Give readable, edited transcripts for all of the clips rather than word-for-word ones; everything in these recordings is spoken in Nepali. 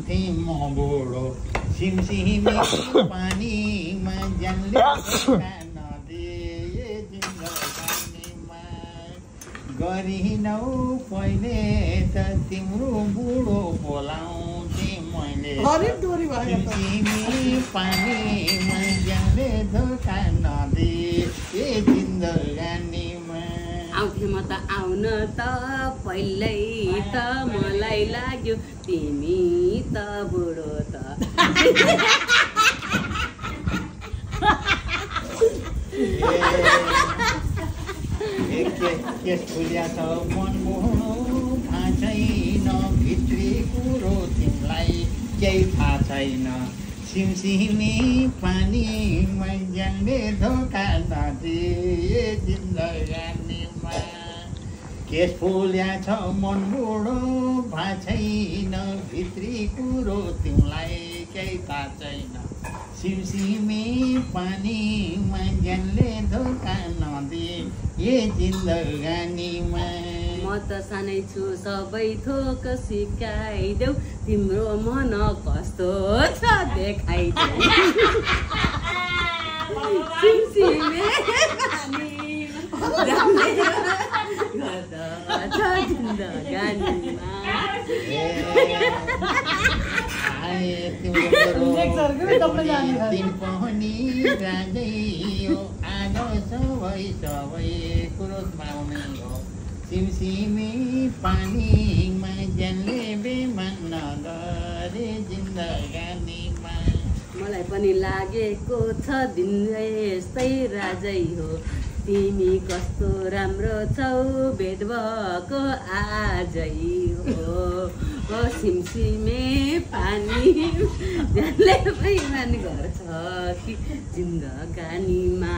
म बुढो सिमसिमे पानीमा ज्यानले नदे जिन्दगानीमा गरिनौ पहिले त तिम्रो बुढो बोलाउँथे मैले सिमसिमे पानीमा ज्यानले धोका नदे जिन्दगानीमा आउँथे म त आउन त पहिल्यै त मलाई लाग्यो तिमी त बुढो त केस फुल्या छ मन मोहनो थाहा छैन भित्री कुरो तिमीलाई केही थाहा छैन सिमसिमे पानीमा ज्यानले धोका नदे जिन्दगानीमा केस फुल्या छ मन बुढो भा छैन भित्री कुरो तिमीलाई केही थाहा छैन सिमसिमे पानीमा ज्यानले धोका नदे जिन्दगानीमा म त सानै छु सबै थोक सिकाइदेऊ तिम्रो मन कस्तो छ देखाइदेऊ सिमसिमे जिन्दगानीमा पनि राजै हो आज सबै कुरो पाउने हो सिमसिमे पानीमा ज्यानले बेमान नगरे जिन्दगानीमा मलाई पनि लागेको छ दिन यस्तै राजै हो तिमी कस्तो राम्रो छौ भेट भएको आजै हो सिमसिमे पानी ज्यानले बेइमान गर्छ कि जिन्दगानीमा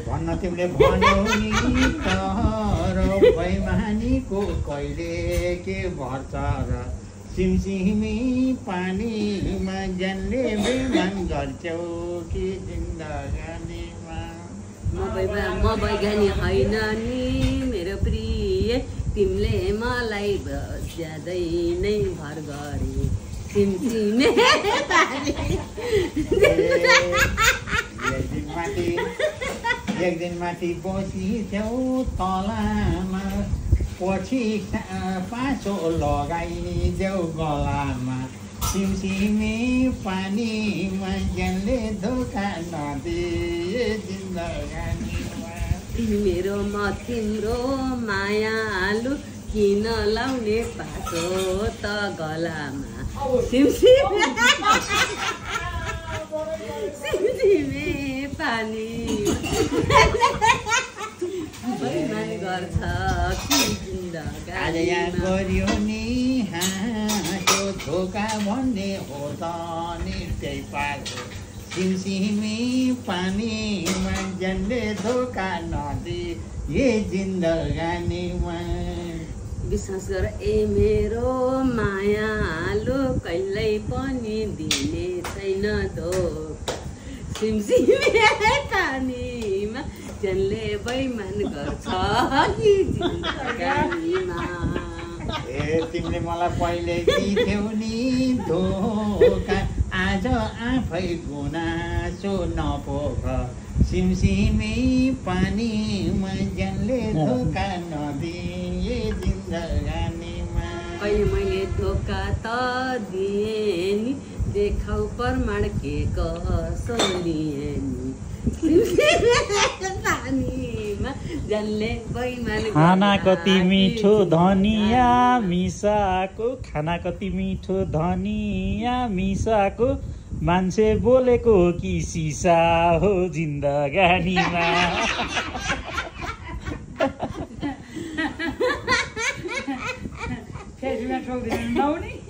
भन्न तिमीले भन्यौ नि तर बेइमानीको कहिले के भर्छ र सिमसिमे पानीमा ज्यानले बेइमान गर्छौ कि जिन्दगानीमा म वैज्ञानिक होइन नि मेरो प्रिय तिमीले मलाई ज्यादै नै भर गरे सिमसिमे एक दिन माथि बसी छेउ तलामा पछि पासो लगाइदेऊ गलामा सिमसिमे पानीमा ज्यानले धोका नदे जिन्दगानीमा मेरो म तिम्रो मायालु किन लाउने पासो त गलामा सिमसिमे पानी बेइमान गर्छ कि जिन्दगानीमा गरियो नि हाँसो धोका भन्ने हो त नि त्यही पासो सिमसिमे पानीमा ज्यानले धोका नदे जिन्दगानीमा विश्वास गर मेरो मायालु कहिल्यै पनि दिने छैन धोका सिमसिमे पानीमा ज्यानले बेइमान गर्छ कि जिन्दगानीमा तिमीले मलाई पहिले दिथ्यौ नि धोका आज आफै गुनासो नपोख सिमसिमे पानीमा ज्यानले धोका नदिए जिन्दगानीमा कहिले मैले धोका त दिएँ नि देखाउ प्रमाण के कसो लिए नि पानीमा ज्यानले बेइमान खाना कति मिठो धनिया मिसाको खाना कति मिठो धनिया मिसाको मान्छे बोलेको कि सिसा हो जिन्दगानीमा फेरि ठोक्दिनु नहुने